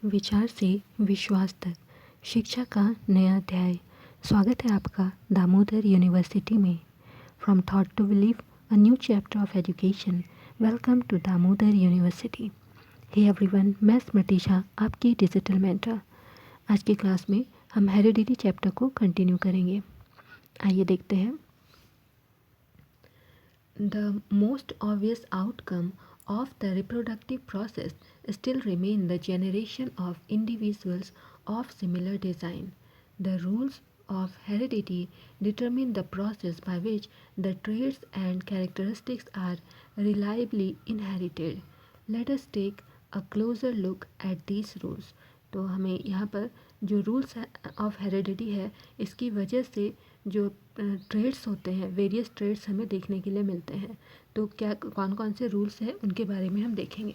विचार से विश्वास तक शिक्षा का नया अध्याय। स्वागत है आपका दामोदर यूनिवर्सिटी में। From thought to believe, a new chapter of education. Welcome to Damodar university. Hey everyone, मैं स्मृति शाह, आपकी डिजिटल मेंटर। आज की क्लास में हम हेरिडिटी चैप्टर को कंटिन्यू करेंगे। आइए देखते हैं। The most obvious outcome of the reproductive process still remain the generation of individuals of similar design. The rules of heredity determine the process by which the traits and characteristics are reliably inherited. Let us take a closer look at these rules. तो हमें यहाँ पर जो rules of heredity है, इसकी वजह से जो ट्रेड्स होते हैं, वेरियस ट्रेड्स हमें देखने के लिए मिलते हैं। तो क्या कौन कौन से रूल्स हैं उनके बारे में हम देखेंगे।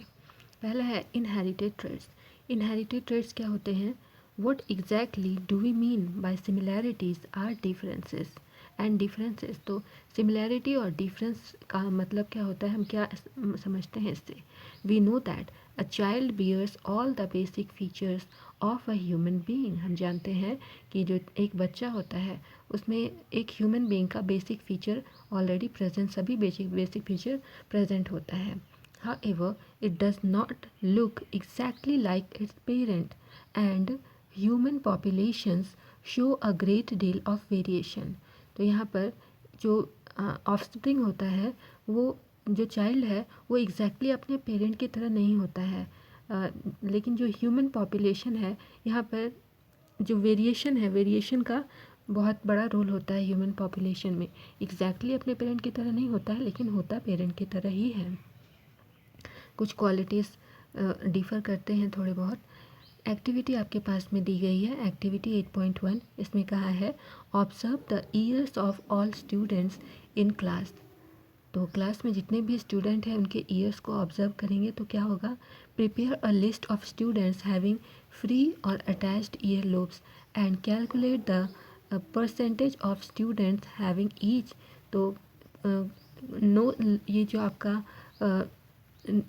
पहला है इनहेरिटेड ट्रेड्स। इनहेरिटेड ट्रेड्स क्या होते हैं? What exactly do we mean by similarities or differences and differences. तो सिमिलैरिटी और डिफरेंस का मतलब क्या होता है, हम क्या समझते हैं इससे? We know that a child bears all the basic features of a human being. हम जानते हैं कि जो एक बच्चा होता है उसमें एक ह्यूमन बीइंग का बेसिक फीचर ऑलरेडी प्रेजेंट, सभी बेसिक फीचर प्रेजेंट होता है। However, it does not look exactly like its parent, and human populations show a great deal of variation. तो यहाँ पर जो ऑफस्प्रिंग होता है, वो जो चाइल्ड है वो एग्जैक्टली अपने पेरेंट की तरह नहीं होता है, लेकिन जो ह्यूमन पॉपुलेशन है यहाँ पर जो वेरिएशन है, वेरिएशन का बहुत बड़ा रोल होता है ह्यूमन पॉपुलेशन में। एग्जैक्टली अपने पेरेंट की तरह नहीं होता है, लेकिन होता पेरेंट की तरह ही है। कुछ क्वालिटीज़ डिफ़र करते हैं थोड़े बहुत। एक्टिविटी आपके पास में दी गई है, एक्टिविटी 8.1। इसमें कहा है observe the years of all students in class. तो क्लास में जितने भी स्टूडेंट हैं उनके ईयर्स को ऑब्जर्व करेंगे तो क्या होगा? Prepare a list of students having free और attached ear lobes and calculate the percentage of students having each. तो नो, ये जो आपका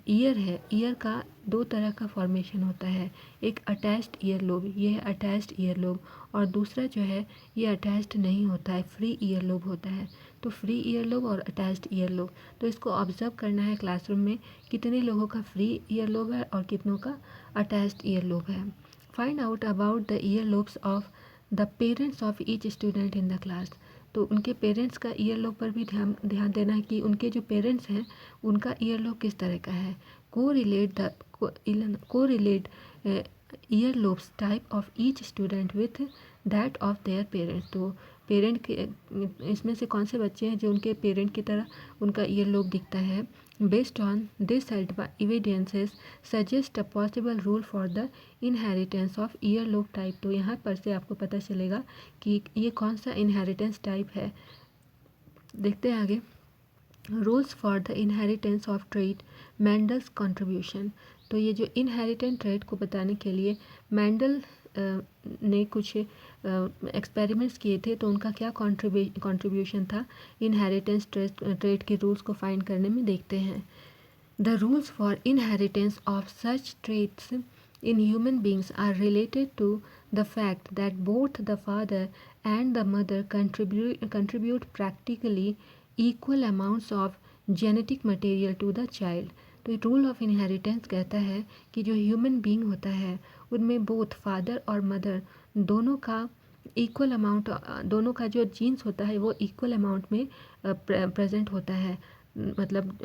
ईयर है, ईयर का दो तरह का फॉर्मेशन होता है। एक अटैच्ड ईयर लोब, ये है अटैच्ड ईयर लोब, और दूसरा जो है ये अटैच्ड नहीं होता है, फ्री ईयर लोब होता है। तो फ्री ईयर लोब और अटैच्ड ईयर लोब, तो इसको ऑब्जर्व करना है क्लासरूम में कितने लोगों का फ्री ईयर लोब है और कितनों का अटैच्ड ईयर लोब है। Find out about the year lobes of the parents of each student in the class. तो उनके पेरेंट्स का ईयर लोब पर भी ध्यान देना है कि उनके जो पेरेंट्स हैं उनका ईयर लोब किस तरह का है। को relate year lobes type of each student with that of their parents. तो पेरेंट के इसमें से कौन से बच्चे हैं जो उनके पेरेंट की तरह उनका ईयर लोब दिखता है। Based on this evidences suggest a possible rule for the inheritance of ear lobe type. तो यहाँ पर से आपको पता चलेगा कि ये कौन सा इनहेरिटेंस टाइप है। देखते हैं आगे। Rules for the inheritance of trait, Mendel's contribution. तो ये जो इनहेरिटेंट ट्रेट को बताने के लिए मैंडल ने कुछ एक्सपेरिमेंट्स किए थे, तो उनका क्या कंट्रीब्यूशन था इनहेरिटेंस ट्रेट के रूल्स को फाइंड करने में, देखते हैं। The rules for inheritance of such traits in human beings are related to the fact that both the father and the mother contribute practically equal amounts of genetic material to the child. तो rule of inheritance कहता है कि जो human being होता है उनमें both father और mother दोनों का इक्वल अमाउंट, दोनों का जो जीन्स होता है वो इक्वल अमाउंट में प्रेजेंट होता है। मतलब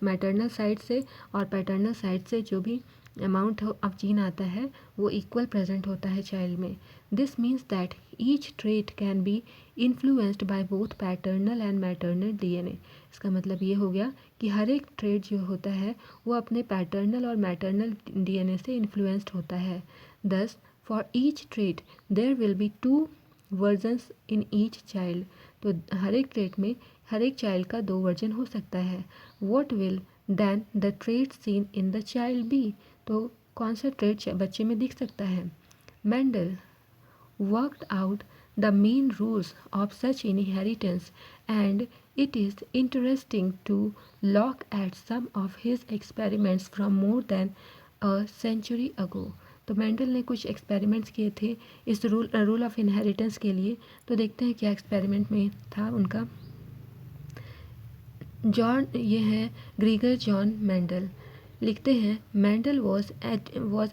मैटरनल साइड से और पैटर्नल साइड से जो भी अमाउंट ऑफ जीन आता है वो इक्वल प्रेजेंट होता है चाइल्ड में। This means that each trait can be influenced by both paternal and maternal DNA. इसका मतलब ये हो गया कि हर एक ट्रेट जो होता है वो अपने पैटर्नल और मैटरनल डीएनए से इन्फ्लुएंस्ड होता है। Thus for each trait there will be two versions in each child. तो हर एक ट्रेट में हर एक चाइल्ड का दो वर्जन हो सकता है। What will then the trait seen in the child be. तो कौन सा ट्रेट बच्चे में दिख सकता है। Mendel worked out the main rules of such inheritance, and it is interesting to look at some of his experiments from more than a century ago। तो Mendel ने कुछ एक्सपेरिमेंट्स किए थे इस रूल ऑफ इनहेरिटेंस के लिए। तो देखते हैं क्या एक्सपेरिमेंट में था उनका। जॉन, ये है ग्रीगर जॉन मेंडल, लिखते हैं Mendel was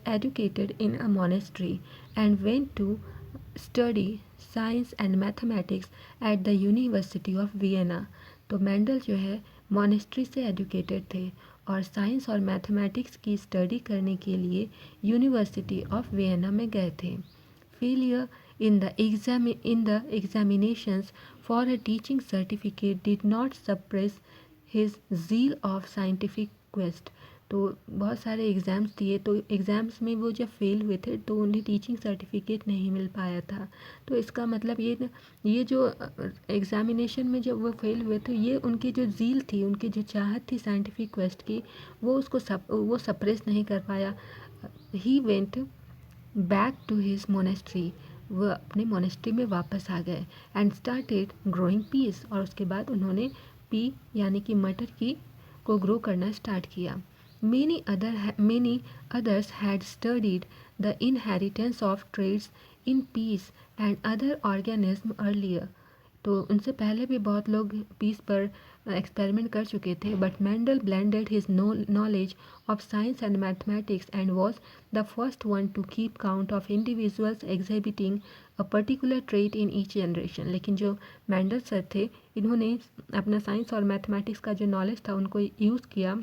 educated in a monastery and went to study science and mathematics at the university of Vienna. तो मेंडल जो है मोनेस्ट्री से एजुकेटेड थे और साइंस और मैथमेटिक्स की स्टडी करने के लिए यूनिवर्सिटी ऑफ वियना में गए थे। Failure in the examinations for a teaching certificate did not suppress his zeal of scientific quest। तो बहुत सारे एग्ज़ाम्स दिए, तो एग्ज़ाम्स में वो जब फेल हुए थे तो उन्हें टीचिंग सर्टिफिकेट नहीं मिल पाया था। तो इसका मतलब ये जो एग्ज़ामिनेशन में जब वो फेल हुए थे, ये उनकी जो ज़ील थी, उनकी जो चाहत थी साइंटिफिक क्वेस्ट की, वो वो सप्रेस नहीं कर पाया। He went back to his monastery, वह अपने मोनेस्ट्री में वापस आ गए एंड स्टार्टेड ग्रोइंग पीस, और उसके बाद उन्होंने पी यानी कि मटर की को ग्रो करना स्टार्ट किया। Many others had studied the inheritance of traits in peas and other organisms earlier। तो उनसे पहले भी बहुत लोग पीस पर एक्सपेरिमेंट कर चुके थे, but Mendel blended his knowledge of science and mathematics and was the first one to keep count of individuals exhibiting a particular trait in each generation. लेकिन जो मैंडल सर थे, इन्होंने अपना साइंस और मैथमेटिक्स का जो नॉलेज था उनको यूज़ किया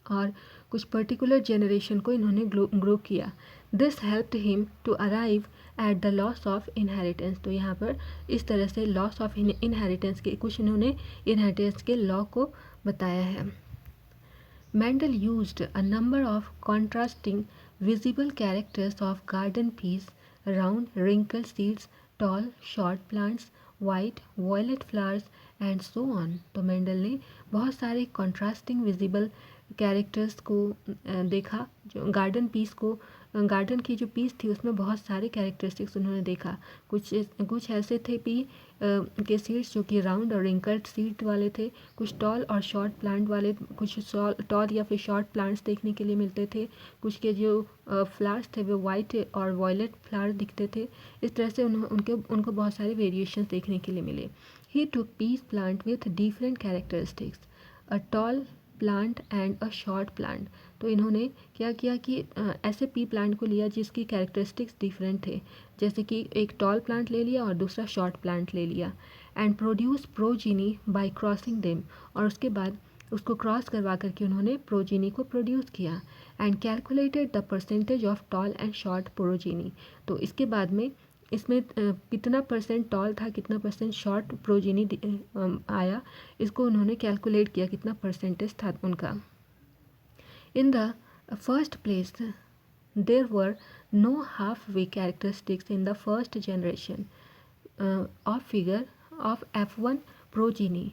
और कुछ पर्टिकुलर जनरेशन को इन्होंने ग्रो किया। This helped him to arrive at the laws of inheritance. तो यहाँ पर इस तरह से लॉस ऑफ इनहेरिटेंस के कुछ इन्होंने इनहेरिटेंस के लॉ को बताया है। Mendel used a number of contrasting visible characters of garden peas, round, wrinkled seeds, tall, short plants, white, violet flowers and so on। तो मेंडल ने बहुत सारे कॉन्ट्रास्टिंग विजिबल कैरेक्टर्स को देखा, जो गार्डन की जो पीस थी उसमें बहुत सारे कैरेक्टरिस्टिक्स उन्होंने देखा। कुछ ऐसे थे पी के सीड्स जो कि राउंड और रिंकल्ड सीड वाले थे, कुछ टॉल और शॉर्ट प्लांट वाले, कुछ टॉल या फिर शॉर्ट प्लांट्स देखने के लिए मिलते थे, कुछ के जो फ्लावर्स थे वो वाइट और वॉयलेट फ्लावर दिखते थे। इस तरह से उनको बहुत सारे वेरिएशंस देखने के लिए मिले। He took peas plant with different characteristics, a tall plant and a short plant. तो इन्होंने क्या किया कि ऐसे पी प्लांट को लिया जिसकी कैरेक्टरिस्टिक्स डिफरेंट थे, जैसे कि एक टॉल प्लांट ले लिया और दूसरा शॉर्ट प्लांट ले लिया, and produce progeny by crossing them, और उसके बाद उसको क्रॉस करवा करके उन्होंने प्रोजीनी को प्रोड्यूस किया, and calculated the percentage of tall and short progeny. तो इसके बाद में इसमें कितना परसेंट टॉल था, कितना परसेंट शॉर्ट प्रोजीनी आया, इसको उन्होंने कैलकुलेट किया कितना परसेंटेज था उनका। In the first place there were no half way characteristics in the first generation of figure of F1 progeny,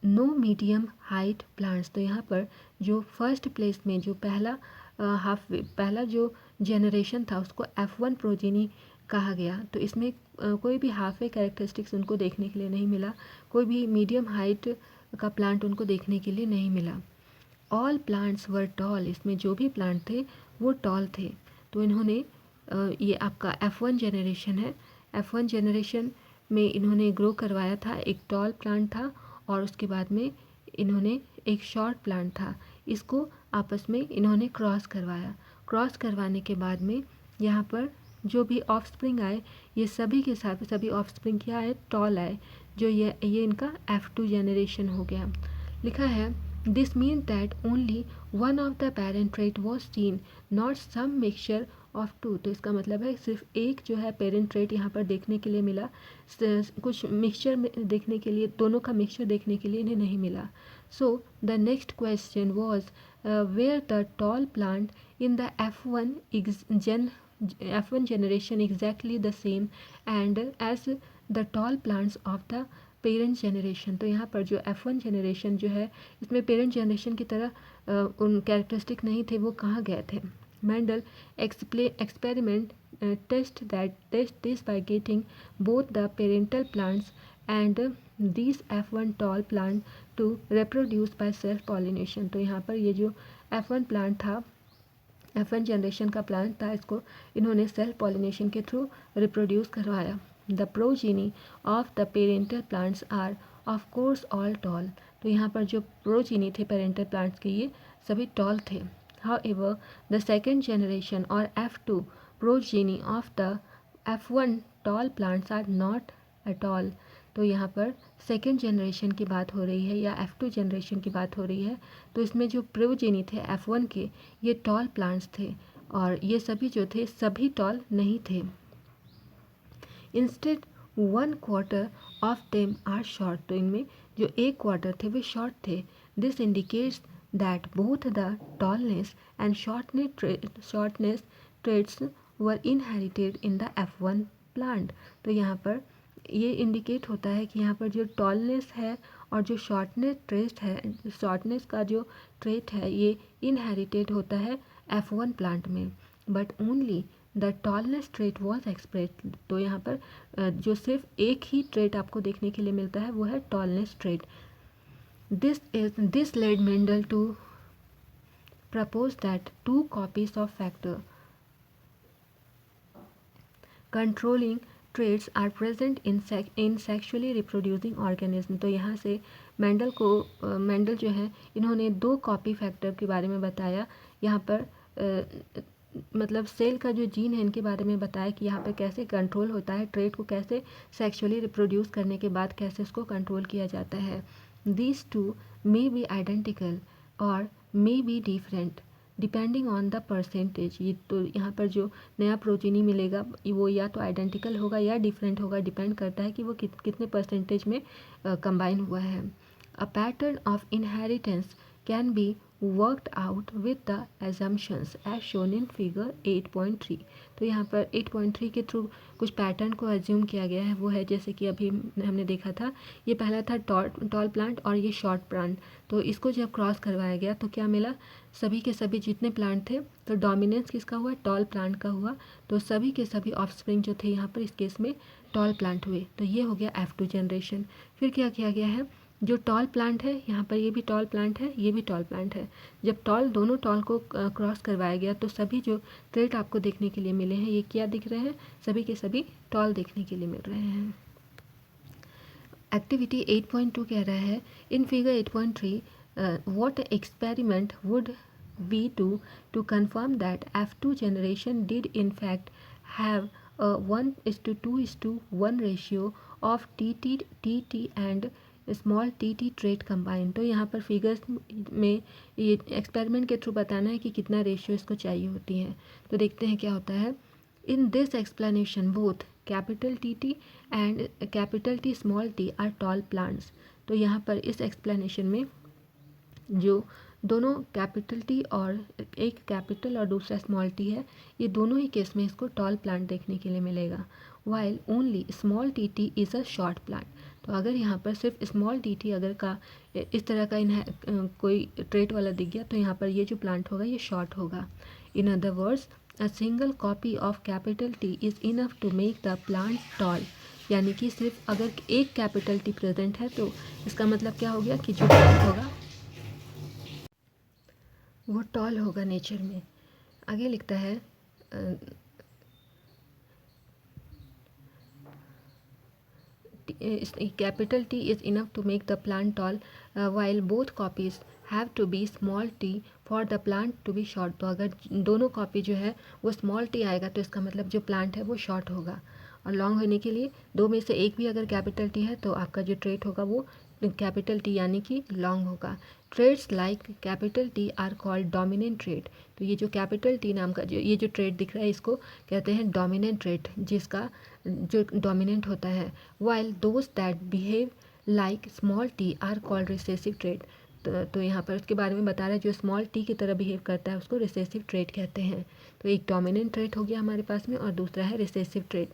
no medium height plants. तो यहाँ पर जो फर्स्ट प्लेस में जो पहला जो जनरेशन था उसको F1 प्रोजीनी कहा गया। तो इसमें कोई भी हाफ वे कैरेक्टरिस्टिक्स उनको देखने के लिए नहीं मिला, कोई भी मीडियम हाइट का प्लांट उनको देखने के लिए नहीं मिला। ऑल प्लांट्स वर टॉल, इसमें जो भी प्लांट थे वो टॉल थे। तो इन्होंने ये आपका F1 जनरेशन है, F1 जनरेशन में इन्होंने ग्रो करवाया था, एक टॉल प्लांट था और उसके बाद में इन्होंने एक शॉर्ट प्लांट था, इसको आपस में इन्होंने क्रॉस करवाया। क्रॉस करवाने के बाद में यहाँ पर जो भी ऑफस्प्रिंग आए, ये सभी के साथ सभी ऑफस्प्रिंग क्या आए, टॉल आए, जो ये इनका F2 जनरेशन हो गया। लिखा है this mean that only one of the parent trait was seen, not some mixture of two. तो इसका मतलब है सिर्फ एक जो है पेरेंट ट्रेट यहाँ पर देखने के लिए मिला, कुछ मिक्सचर देखने के लिए, दोनों का मिक्सचर देखने के लिए इन्हें नहीं मिला। So the next question was where the tall plant in the F1 generation exactly the same and as the tall plants of the parent generation. तो यहाँ पर जो F1 जनरेशन जो है इसमें पेरेंट जनरेशन की तरह उन कैरेक्टरिस्टिक नहीं थे, वो कहाँ गए थे। Mendel experiment test this by getting both the parental plants and this F1 tall plant to reproduce by self pollination. तो यहाँ पर ये जो F1 प्लांट था F1 जनरेशन का प्लांट था, इसको इन्होंने सेल्फ पॉलिनेशन के थ्रू रिप्रोड्यूस करवाया। The progeny of the parental plants are of course all tall. तो यहाँ पर जो प्रोजीनी थे पेरेंटल प्लांट्स के, ये सभी टॉल थे। हाउएवर द सेकेंड जनरेशन और F2 progeny of the F1 tall plants are not at all. तो यहाँ पर सेकेंड जनरेशन की बात हो रही है या F2 जनरेशन की बात हो रही है, तो इसमें जो प्रोजेनी थे F1 के, ये टॉल प्लांट्स थे और ये सभी जो थे सभी टॉल नहीं थे। Instead 1/4 of them are short. तो इनमें जो 1/4 थे वे शॉर्ट थे। This indicates that both the tallness and shortness traits were inherited in the F1 plant. तो यहाँ पर ये इंडिकेट होता है कि यहाँ पर जो टॉलनेस है और जो शॉर्टनेस ट्रेट है, शॉर्टनेस का जो ट्रेट है, ये इनहेरिटेड होता है F1 प्लांट में, but only the tallness trait was express. तो यहाँ पर जो सिर्फ एक ही ट्रेट आपको देखने के लिए मिलता है वो है tallness trait. This led Mendel to propose that 2 copies of factor controlling traits are present in sexually reproducing organism. तो यहाँ से मेंडल जो है इन्होंने 2 कॉपी फैक्टर के बारे में बताया। यहाँ पर मतलब सेल का जो जीन है इनके बारे में बताया कि यहाँ पर कैसे कंट्रोल होता है, ट्रेट को कैसे सेक्शुअली रिप्रोड्यूस करने के बाद कैसे उसको कंट्रोल किया जाता है। दीज 2 मे बी आइडेंटिकल और may be different depending on the percentage. ये तो यहाँ पर जो नया प्रोटीनी मिलेगा वो या तो आइडेंटिकल होगा या डिफरेंट होगा, डिपेंड करता है कि वो कितने परसेंटेज में कंबाइन हुआ है। A pattern of inheritance can be worked out with the assumptions as shown in figure 8.3। तो यहाँ पर 8.3 के थ्रू कुछ पैटर्न को एज्यूम किया गया है। वो है जैसे कि अभी हमने देखा था, ये पहला था टॉल प्लांट और ये शॉर्ट प्लांट। तो इसको जब क्रॉस करवाया गया तो क्या मिला, सभी के सभी जितने प्लांट थे तो डोमिनेंस किसका हुआ, टॉल प्लांट का हुआ। तो सभी के सभी ऑफस्प्रिंग जो थे यहाँ पर इस केस में टॉल प्लांट हुए। तो ये हो गया F2 जनरेशन। फिर क्या किया गया है, जो टॉल प्लांट है यहाँ पर ये भी टॉल प्लांट है, ये भी टॉल प्लांट है। जब दोनों टॉल को क्रॉस करवाया गया तो सभी जो ट्रेट आपको देखने के लिए मिले हैं ये क्या दिख रहे हैं, सभी के सभी टॉल देखने के लिए मिल रहे हैं। एक्टिविटी 8.2 कह रहा है, in figure 8.3 what experiment would be to confirm that F2 generation did in fact have a 1:2:1 ratio of TT and small T trait combine. तो यहाँ पर फिगर्स में ये एक्सपेरिमेंट के थ्रू बताना है कि कितना रेशियो इसको चाहिए होती है। तो देखते हैं क्या होता है। In this explanation both capital T and capital T small T are tall plants. तो यहाँ पर इस एक्सप्लेनेशन में जो दोनों कैपिटल टी और एक कैपिटल और दूसरा स्मॉल टी है, ये दोनों ही केस में इसको टॉल प्लांट देखने के लिए मिलेगा। While only small T is a short plant. तो अगर यहाँ पर सिर्फ स्मॉल टी अगर का इस तरह का कोई ट्रेट वाला दिख गया तो यहाँ पर ये जो प्लांट होगा ये शॉर्ट होगा। In other words a single copy of capital T is enough to make the plant tall. यानी कि सिर्फ अगर एक कैपिटल टी प्रेजेंट है तो इसका मतलब क्या हो गया कि जो प्लांट होगा वो टॉल होगा नेचर में। आगे लिखता है capital T is enough to make the plant tall while both copies have to be small T for the plant to be short. तो अगर दोनों कॉपी जो है वो स्मॉल टी आएगा तो इसका मतलब जो प्लांट है वो शॉर्ट होगा। और लॉन्ग होने के लिए दो में से एक भी अगर कैपिटल टी है तो आपका जो ट्रेट होगा वो कैपिटल टी यानी कि लॉन्ग होगा। Traits like capital T are called dominant trait. तो ये जो कैपिटल टी नाम का ये जो ट्रेड दिख रहा है इसको कहते हैं डोमिनेंट ट्रेड, जिसका जो डोमिनेंट होता है। While those that behave like small T are called recessive trade. तो यहाँ पर उसके बारे में बता रहा है जो स्मॉल टी की तरह बिहेव करता है उसको रिसेसिव ट्रेड कहते हैं। तो एक डोमिनेंट ट्रेड हो गया हमारे पास में और दूसरा है recessive trade.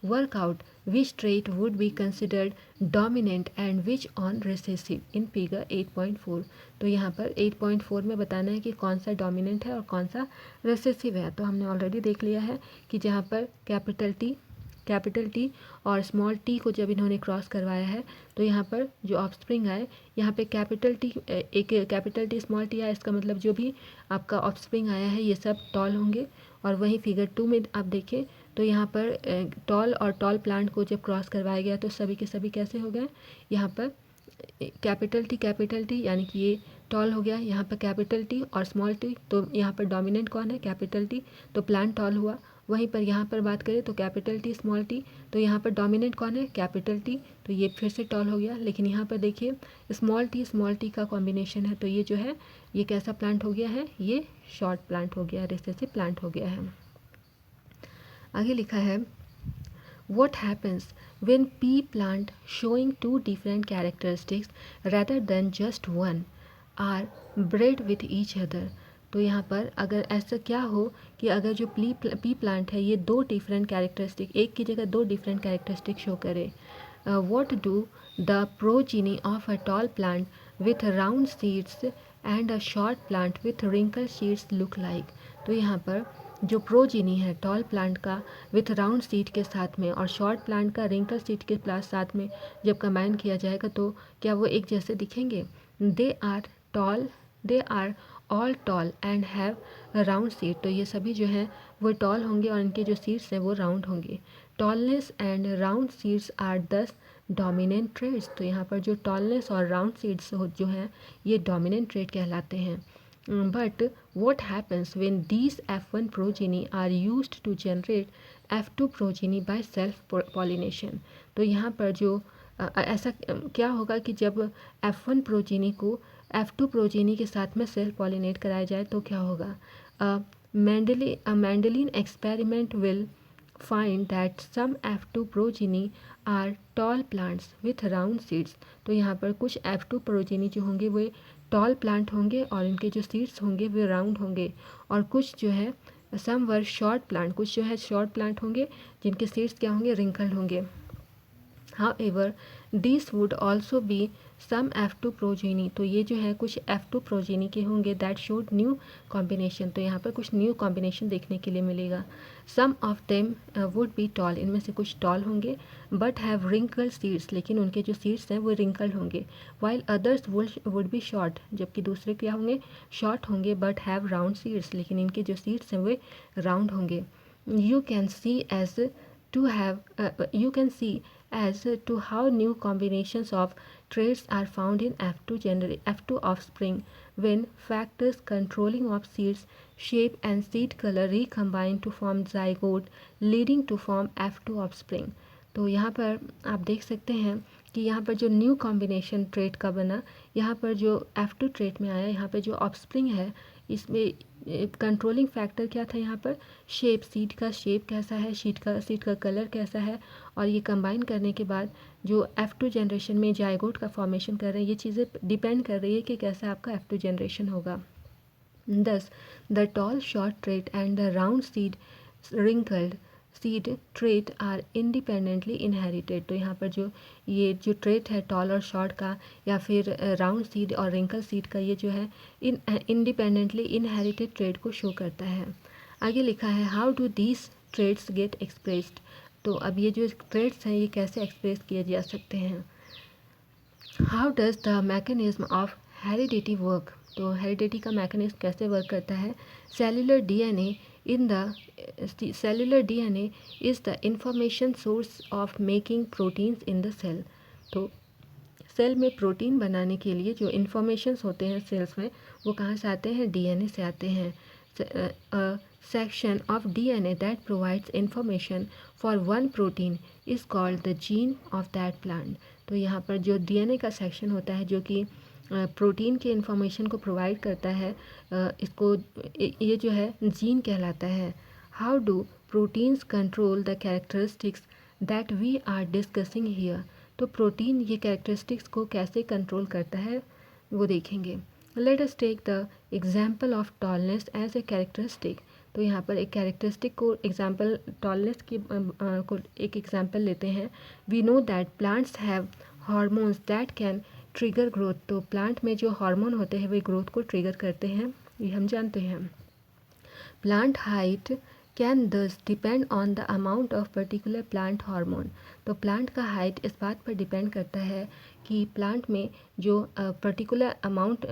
Work out which trait would be considered dominant and which on recessive in figure 8.4। तो यहाँ पर 8.4 में बताना है कि कौन सा डोमिनेंट है और कौन सा रिसेसिव है। तो हमने ऑलरेडी देख लिया है कि जहाँ पर कैपिटल टी कैपिटल टी और स्मॉल टी को जब इन्होंने क्रॉस करवाया है तो यहाँ पर जो ऑफस्प्रिंग आए, यहाँ पे कैपिटल टी, एक कैपिटल टी स्मॉल टी आया, इसका मतलब जो भी आपका ऑफस्प्रिंग आया है ये सब टॉल होंगे। और वहीं फिगर 2 में आप देखें तो यहाँ पर टॉल और टॉल प्लांट को जब क्रॉस करवाया गया तो सभी के सभी कैसे हो गए, यहाँ पर कैपिटल टी यानी कि ये टॉल हो गया, यहाँ पर कैपिटल टी और स्मॉल टी, तो यहाँ पर डोमिनेंट कौन है, कैपिटल टी, तो प्लांट टॉल हुआ। वहीं पर यहाँ पर बात करें तो कैपिटल टी स्मॉल टी, तो यहाँ पर डोमिनेंट कौन है, कैपिटल टी, तो ये फिर से टॉल हो गया। लेकिन यहाँ पर देखिए स्मॉल टी का कॉम्बिनेशन है, तो ये जो है ये कैसा प्लांट हो गया है, ये शॉर्ट प्लांट हो गया, रिसेसिव प्लांट हो गया है। आगे लिखा है what happens when pea plant showing two different characteristics rather than just one are bred with each other। तो यहाँ पर अगर ऐसा क्या हो कि अगर जो पी प्लांट है ये दो डिफरेंट कैरेक्टरिस्टिक, एक की जगह दो डिफरेंट कैरेक्टरिस्टिक शो करे। what do the progeny of a tall plant with round seeds and a short plant with wrinkled seeds look like। तो यहाँ पर जो प्रोजीनी है टॉल प्लांट का विथ राउंड सीड के साथ में और शॉर्ट प्लांट का रिंकल सीड के साथ में जब कंबाइन किया जाएगा तो क्या वो एक जैसे दिखेंगे। They are all tall and have round seed, तो ये सभी जो हैं वो टॉल होंगे और इनके जो सीड्स हैं वो राउंड होंगे। Tallness and round seeds are thus dominant traits, तो यहाँ पर जो टॉलनेस और राउंड सीड्स जो हैं ये डोमिनेंट ट्रेड कहलाते हैं। But what happens when these F1 progeny are used to generate F2 progeny by self pollination। तो यहाँ पर जो ऐसा क्या होगा कि जब F1 प्रोजीनी को F2 प्रोजीनी के साथ में सेल्फ पॉलिनेट कराया जाए तो क्या होगा। Mendelian experiment will find that some F2 progeny are tall plants with round seeds। तो यहाँ पर कुछ F2 प्रोजीनी जो होंगे वो टॉल प्लांट होंगे और इनके जो सीड्स होंगे वे राउंड होंगे, और कुछ जो है सम वर शॉर्ट प्लांट, कुछ जो है शॉर्ट प्लांट होंगे जिनके सीड्स क्या होंगे, रिंकल्ड होंगे। However, these would also be some F2 progeny, तो ये जो है कुछ F2 progeny के होंगे that showed new combination, तो यहाँ पर कुछ न्यू कॉम्बिनेशन देखने के लिए मिलेगा। Some of them would be tall, इनमें से कुछ टॉल होंगे, but have wrinkled seeds, लेकिन उनके जो सीड्स हैं वो wrinkled होंगे। While others would be short, जबकि दूसरे क्या होंगे, शॉर्ट होंगे, but have round seeds, लेकिन इनके जो सीड्स हैं वे राउंड होंगे। You can see as to how new combinations of traits are found in F2 offspring when factors controlling of seeds shape and seed color recombine to form zygote leading to form F2 offspring। तो यहाँ पर आप देख सकते हैं कि यहाँ पर जो न्यू कॉम्बिनेशन ट्रेट का बना, यहाँ पर जो F2 ट्रेट में आया, यहाँ पर जो ऑफस्प्रिंग है इसमें कंट्रोलिंग फैक्टर क्या था, यहाँ पर शेप, सीड का शेप कैसा है, सीड का कलर कैसा है, और ये कंबाइन करने के बाद जो F2 जनरेशन में जायगोट का फॉर्मेशन कर रहे हैं, ये चीज़ें डिपेंड कर रही है कि कैसा आपका F2 जनरेशन होगा। Thus, the tall short trait and the round wrinkled seed trait are independently inherited। तो यहाँ पर जो ये जो ट्रेट है टॉल और शॉर्ट का या फिर राउंड सीड और रिंकल सीड का, ये जो है इंडिपेंडेंटली इनहेरिटेड ट्रेट को शो करता है। आगे लिखा है how do these traits get expressed. तो अब ये जो ट्रेट्स हैं ये कैसे एक्सप्रेस किए जा सकते हैं। How does the mechanism of heredity work. तो हेरिडिटी का मैकेनिज्म कैसे वर्क करता है। Cellular DNA is the information source of making proteins in the cell. तो सेल में प्रोटीन बनाने के लिए जो इंफॉर्मेशंस होते हैं सेल्स में वो कहाँ से आते हैं, डीएनए से आते हैं। section of DNA that provides information for one protein is called the gene of that plant। तो यहाँ पर जो डीएनए का सेक्शन होता है जो कि प्रोटीन के इंफॉर्मेशन को प्रोवाइड करता है, इसको ये जो है जीन कहलाता है। How do proteins control the characteristics that we are discussing here. तो प्रोटीन ये कैरेक्टरिस्टिक्स को कैसे कंट्रोल करता है वो देखेंगे। Let us take the example of tallness as a characteristic. तो यहाँ पर एक कैरेक्टरिस्टिक को एग्जाम्पल टॉलनेस की को एक एग्जाम्पल लेते हैं। We know that plants have hormones that can trigger growth. तो प्लांट में जो हार्मोन होते हैं वे ग्रोथ को ट्रिगर करते हैं, ये हम जानते हैं। प्लांट हाइट कैन दस depend on the amount of particular plant hormone. तो प्लांट का हाइट इस बात पर डिपेंड करता है कि प्लांट में जो पर्टिकुलर अमाउंट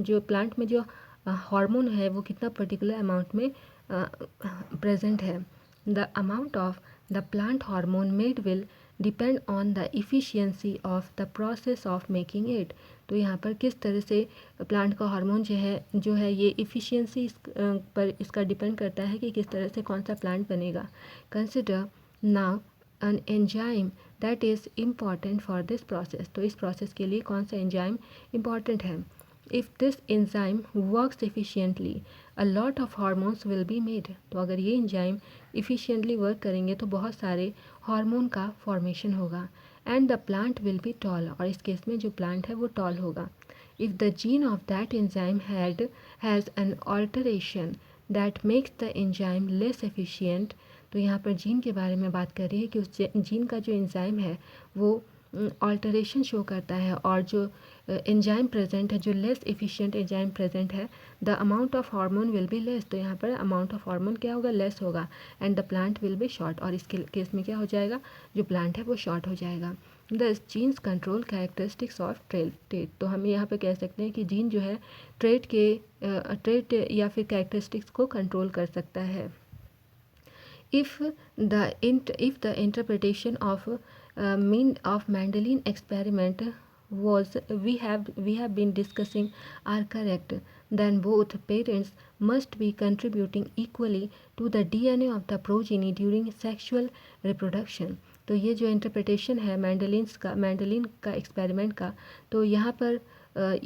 जो प्लांट में जो हार्मोन है वो कितना पर्टिकुलर अमाउंट में प्रेजेंट है। The amount of the plant hormone made will depend on the efficiency of the process of making it. तो यहाँ पर किस तरह से प्लांट का हार्मोन जो है ये इफ़िशियंसी पर इसका डिपेंड करता है कि किस तरह से कौन सा प्लांट बनेगा। Consider now an enzyme that is important for this process. तो इस प्रोसेस के लिए कौन सा एंजाइम इम्पॉर्टेंट है। If this enzyme works efficiently a lot of hormones will be made. तो अगर ये एंजाइम इफ़िशिएंटली वर्क करेंगे तो बहुत सारे हार्मोन का फॉर्मेशन होगा। And the plant will be toll, और इस केस में जो प्लांट है वो टॉल होगा। If the gene of that enzyme has an alteration that makes the enzyme less efficient. तो यहाँ पर जीन के बारे में बात कर रही है कि उस जीन का जो एंजाइम है वो ऑल्टरेशन शो करता है, और जो एंजाइम प्रेजेंट है, जो लेस एफिशिएंट एंजाइम प्रेजेंट है, the amount of hormone will be less. तो यहाँ पर अमाउंट ऑफ हार्मोन क्या होगा, लेस होगा। And the plant will be short, और इसके केस में क्या हो जाएगा, जो प्लांट है वो शॉर्ट हो जाएगा। दस jeans control characteristics of trait. तो हम यहाँ पे कह सकते हैं कि जीन जो है ट्रेट या फिर कैरेक्टरिस्टिक्स को कंट्रोल कर सकता है। If the interpretation of Mendelian experiment was we have been discussing are correct, then both parents must be contributing equally to the DNA of the progeny during sexual reproduction. तो ये जो interpretation है मैंडेलिन का experiment का, तो यहाँ पर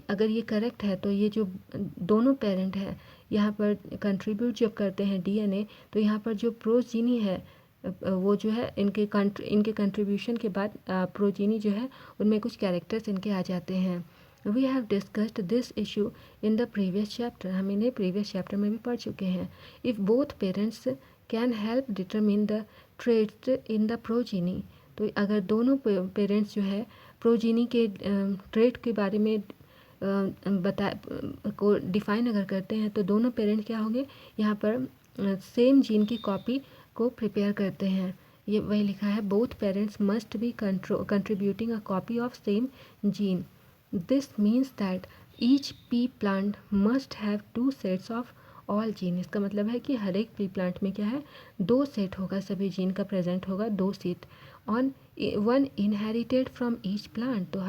अगर ये करेक्ट है तो ये जो दोनों पेरेंट हैं यहाँ पर कंट्रीब्यूट जब करते हैं डीएनए, तो यहाँ पर जो प्रोजीनी है वो जो है इनके कंट्रीब्यूशन के बाद प्रोजीनी जो है उनमें कुछ कैरेक्टर्स इनके आ जाते हैं। We have discussed this issue in the previous chapter. हम इन्हें प्रीवियस चैप्टर में भी पढ़ चुके हैं। If both parents can help determine the traits in the progeny. तो अगर दोनों पेरेंट्स जो है प्रोजीनी के ट्रेट के बारे में को डिफ़ाइन अगर करते हैं, तो दोनों पेरेंट क्या होंगे, यहाँ पर सेम जीन की कॉपी को प्रिपेयर करते हैं। ये वही लिखा है, both parents must be contributing a copy of same gene. This means that each P plant must have 2 sets of all gene. इसका मतलब है कि हर एक पी प्लांट में क्या है, 2 सेट होगा, सभी जीन का प्रेजेंट होगा 2 set on 1 inherited from each plant. तो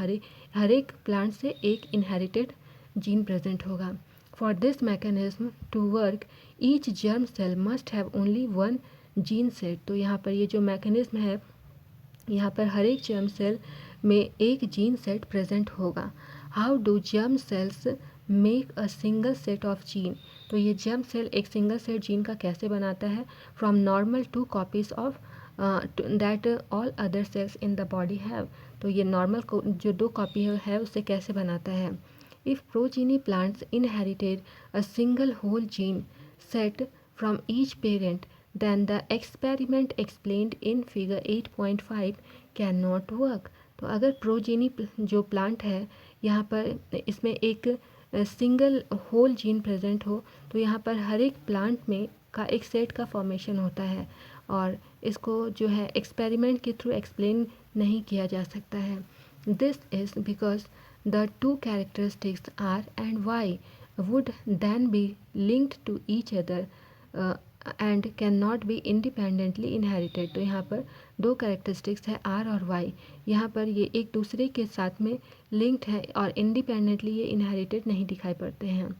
हर एक प्लांट से एक इनहेरिटेड जीन प्रेजेंट होगा। For this mechanism to work each germ cell must have only 1 gene set. तो यहाँ पर ये जो मैकेनिज्म है, यहाँ पर हर एक जर्म सेल में एक जीन सेट प्रेजेंट होगा। How do germ cells make a single set of gene. तो ये जर्म सेल एक सिंगल सेट जीन का कैसे बनाता है, from normal 2 copies of that all other sales in the body have. तो ये नॉर्मल को जो 2 कॉपी है उससे कैसे बनाता है। If progeny plants inherited a single whole gene set from each parent, then the experiment explained in figure 8.5 cannot work। तो अगर प्रोजीनी जो प्लांट है यहाँ पर इसमें एक सिंगल होल जीन प्रेजेंट हो, तो यहाँ पर हर एक प्लांट में का एक सेट का फॉर्मेशन होता है, और इसको जो है एक्सपेरिमेंट के थ्रू एक्सप्लेन नहीं किया जा सकता है। This is because the 2 characteristics R and y would then be linked to each other and can not be independently inherited. तो यहाँ पर 2 कैरेक्टरिस्टिक्स है आर और वाई, यहाँ पर ये एक दूसरे के साथ में लिंक्ड है और इंडिपेंडेंटली ये इनहेरिटेड नहीं दिखाई पड़ते हैं।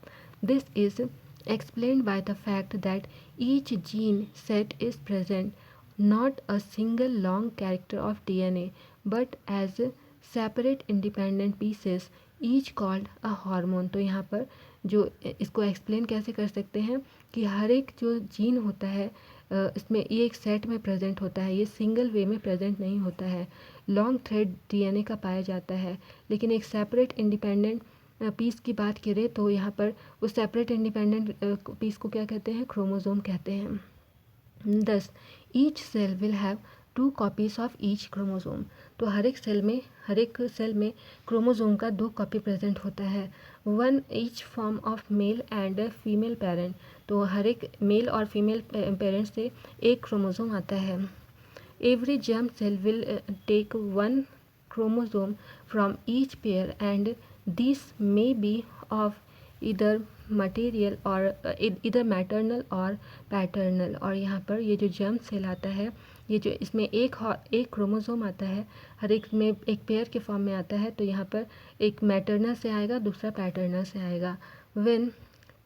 This is explained by the fact that each gene set is present not a single long character of DNA but as separate independent pieces each called a hormone। तो यहाँ पर जो इसको एक्सप्लेन कैसे कर सकते हैं कि हर एक जो जीन होता है इसमें ये एक सेट में प्रेजेंट होता है, ये सिंगल वे में प्रेजेंट नहीं होता है। लॉन्ग थ्रेड डीएनए का पाया जाता है, लेकिन एक सेपरेट इंडिपेंडेंट पीस की बात करें तो यहाँ पर उस सेपरेट इंडिपेंडेंट पीस को क्या कहते हैं, क्रोमोसोम कहते हैं। Thus each cell will have 2 copies of each chromosome. तो हर एक सेल में क्रोमोसोम का 2 कॉपी प्रेजेंट होता है। 1 each form of male and female parent. तो हर एक मेल और फीमेल पेरेंट्स से एक क्रोमोसोम आता है। Every germ cell will take one chromosome from each pair and this may be of either material और इधर मैटरनल और पैटर्नल। और यहाँ पर ये जो जर्म सेल आता है, ये जो इसमें एक क्रोमोसोम आता है, हर एक में एक पेयर के फॉर्म में आता है। तो यहाँ पर एक मैटरनल से आएगा, दूसरा पैटर्नल से आएगा। When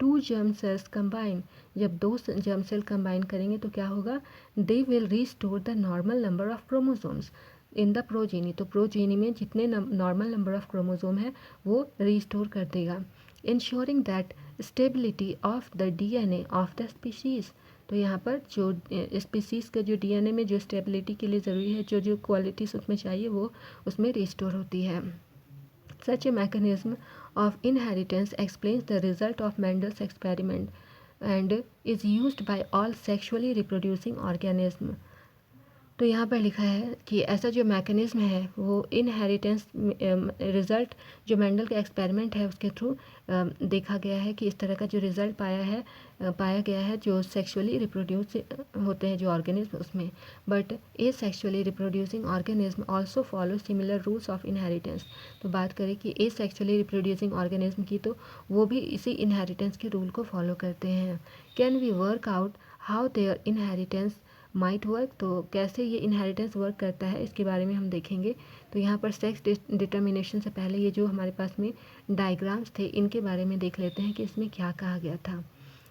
two germ cells combine, जब दो जर्म सेल कंबाइन करेंगे तो क्या होगा, they will restore the normal number of chromosomes in the progeny. तो प्रोजेनी में जितने नॉर्मल नंबर ऑफ क्रोमोसोम है वो रिस्टोर कर देगा। Ensuring that stability of the DNA of the species. तो यहाँ पर जो स्पीसीज़ का जो डीएनए में जो स्टेबिलिटी के लिए ज़रूरी है, जो जो क्वालिटीज़ उसमें चाहिए वो उसमें रिस्टोर होती है। Such a mechanism of inheritance explains the result of Mendel's experiment and is used by all sexually reproducing organisms. तो यहाँ पर लिखा है कि ऐसा जो मैकेनिज्म है वो इनहेरिटेंस रिज़ल्ट जो मेंडल का एक्सपेरिमेंट है उसके थ्रू देखा गया है कि इस तरह का जो रिज़ल्ट पाया गया है जो सेक्सुअली रिप्रोड्यूस होते हैं जो ऑर्गेनिज्म उसमें। But A sexually reproducing organism also follow similar rules of inheritance. तो बात करें कि ए सेक्सुअली रिप्रोड्यूसिंग ऑर्गेनिज्म की, तो वो भी इसी इनहेरिटेंस के रूल को फॉलो करते हैं। Can we work out how their inheritance might work. तो कैसे ये इनहेरिटेंस वर्क करता है इसके बारे में हम देखेंगे। तो यहाँ पर सेक्स डिटर्मिनेशन से पहले ये जो हमारे पास में डायग्राम्स थे इनके बारे में देख लेते हैं कि इसमें क्या कहा गया था।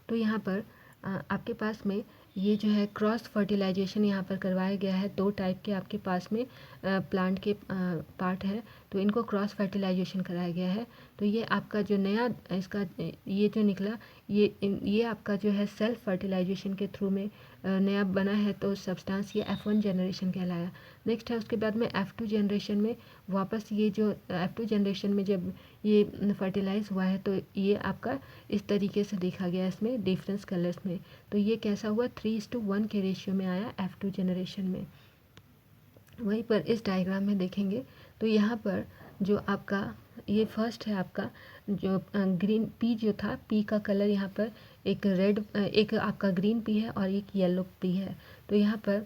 तो यहाँ पर आपके पास में ये जो है क्रॉस फर्टिलाइजेशन यहाँ पर करवाया गया है। दो टाइप के आपके पास में प्लांट के पार्ट है, तो इनको क्रॉस फर्टिलाइजेशन कराया गया है। तो ये आपका जो नया इसका ये जो निकला ये आपका जो है सेल्फ फर्टिलाइजेशन के थ्रू में नया बना है, तो सब्सटेंस ये F1 जनरेशन कहलाया। नेक्स्ट है उसके बाद में F2 जनरेशन में वापस ये जो F2 जनरेशन में जब ये फर्टिलाइज हुआ है तो ये आपका इस तरीके से देखा गया इसमें डिफरेंस कलर्स में। तो ये कैसा हुआ 3:1 के रेशियो में आया F2 जनरेशन में। वहीं पर इस डायग्राम में देखेंगे तो यहाँ पर जो आपका ये फर्स्ट है आपका जो ग्रीन पी जो था, पी का कलर यहाँ पर एक रेड एक आपका ग्रीन पी है और एक येलो पी है। तो यहाँ पर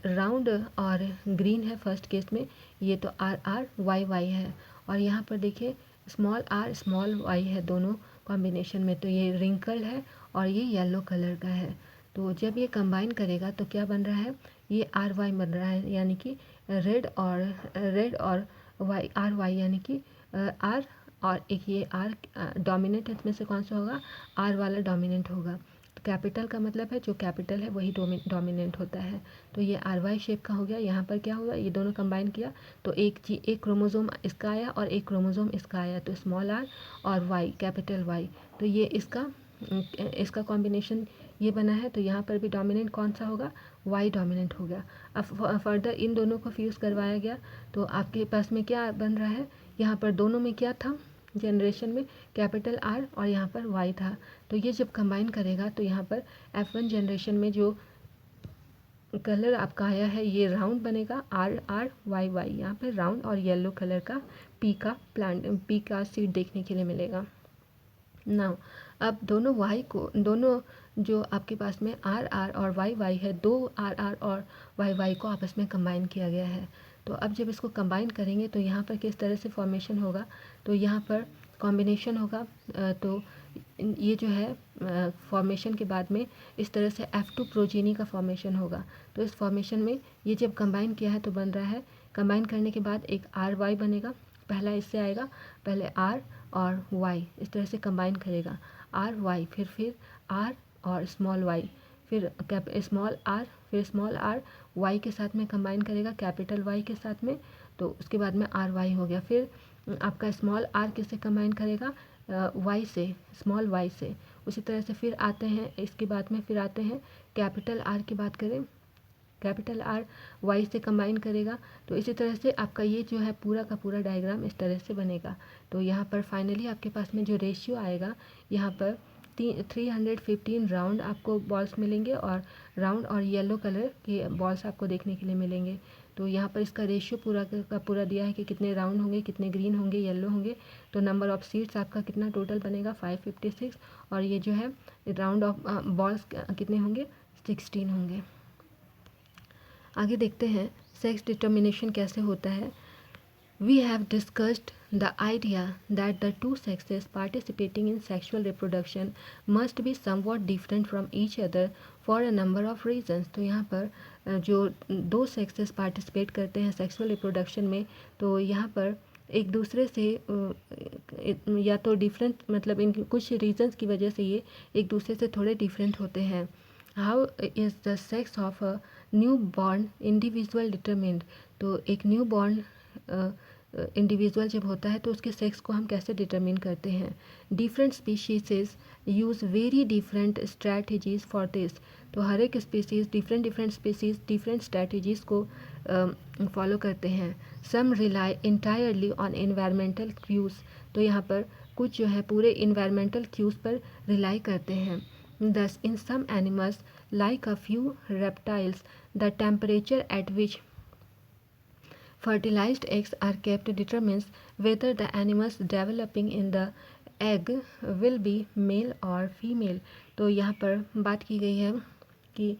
राउंड और ग्रीन है फर्स्ट केस में, ये तो आर आर वाई वाई है। और यहाँ पर देखिए स्मॉल आर स्मॉल वाई है दोनों कॉम्बिनेशन में, तो ये रिंकल है और ये येलो कलर का है। तो जब ये कंबाइन करेगा तो क्या बन रहा है, ये आर वाई बन रहा है, यानी कि रेड और वाई आर वाई, यानी कि आर और एक ये आर डोमिनेंट इसमें से कौन सा होगा, आर वाला डोमिनेंट होगा। तो कैपिटल का मतलब है जो कैपिटल है वही डोमिनेंट होता है। तो ये आर वाई शेप का हो गया। यहाँ पर क्या हुआ, ये दोनों कंबाइन किया तो एक क्रोमोसोम इसका आया और एक क्रोमोसोम इसका आया, तो स्मॉल आर और वाई कैपिटल वाई। तो ये इसका कॉम्बिनेशन ये बना है। तो यहाँ पर भी डोमिनेंट कौन सा होगा, वाई डोमिनेंट हो गया। अब फर्दर इन दोनों को फ्यूज़ करवाया गया तो आपके पास में क्या बन रहा है, यहाँ पर दोनों में क्या था जनरेशन में कैपिटल आर और यहाँ पर वाई था। तो ये जब कंबाइन करेगा तो यहाँ पर F1 जनरेशन में जो कलर आपका आया है ये राउंड बनेगा, आर आर वाई वाई, यहाँ पर राउंड और येलो कलर का पी का सीड देखने के लिए मिलेगा। नाउ अब दोनों जो आपके पास में आर आर और वाई वाई है, दो आर आर और वाई वाई को आपस में कंबाइन किया गया है। तो अब जब इसको कंबाइन करेंगे तो यहाँ पर किस तरह से फॉर्मेशन होगा, तो यहाँ पर कॉम्बिनेशन होगा। तो ये जो है फॉर्मेशन के बाद में इस तरह से F2 प्रोजेनी का फॉर्मेशन होगा। तो इस फॉर्मेशन में ये जब कंबाइन किया है तो बन रहा है, कंबाइन करने के बाद एक आर वाई बनेगा, पहला इससे आएगा, पहले आर और वाई इस तरह से कंबाइन करेगा, आर वाई फिर आर और स्मॉल वाई, फिर स्मॉल आर वाई के साथ में कंबाइन करेगा कैपिटल वाई के साथ में, तो उसके बाद में आर वाई हो गया। फिर आपका स्मॉल आर किससे कंबाइन करेगा, वाई से, स्मॉल वाई से। उसी तरह से फिर आते हैं इसके बाद में फिर आते हैं कैपिटल आर की बात करें, कैपिटल आर वाई से कंबाइन करेगा। तो इसी तरह से आपका ये जो है पूरा का पूरा डायग्राम इस तरह से बनेगा। तो यहाँ पर फाइनली आपके पास में जो रेशियो आएगा, यहाँ पर 315 राउंड आपको बॉल्स मिलेंगे और राउंड और येलो कलर के बॉल्स आपको देखने के लिए मिलेंगे। तो यहाँ पर इसका रेशियो पूरा का पूरा दिया है कि कितने राउंड होंगे, कितने ग्रीन होंगे, येलो होंगे। तो नंबर ऑफ सीड्स आपका कितना टोटल बनेगा 556, और ये जो है राउंड ऑफ बॉल्स कितने होंगे 16 होंगे। आगे देखते हैं सेक्स डिटर्मिनेशन कैसे होता है। We have discussed the idea that the two sexes participating in sexual reproduction must be somewhat different from each other for a number of reasons। तो यहाँ पर जो दो सेक्सेस पार्टिसिपेट करते हैं सेक्सुअल रिप्रोडक्शन में, तो यहाँ पर एक दूसरे से या तो डिफरेंट, मतलब इन कुछ रीजंस की वजह से ये एक दूसरे से थोड़े डिफरेंट होते हैं। How is the sex of a new born individual determined. तो एक न्यू बॉर्न इंडिविजुअल जब होता है तो उसके सेक्स को हम कैसे डिटरमिन करते हैं। Different species use very different strategies for this. तो हर एक species different species different strategies को फॉलो करते हैं। Some rely entirely on environmental cues. तो यहाँ पर कुछ जो है पूरे इन्वायरमेंटल क्यूज़ पर रिलाई करते हैं। Thus, in some animals, like a few reptiles, the temperature at which fertilized eggs are kept determines whether the animals developing in the egg will be male or female। तो यहाँ पर बात की गई है कि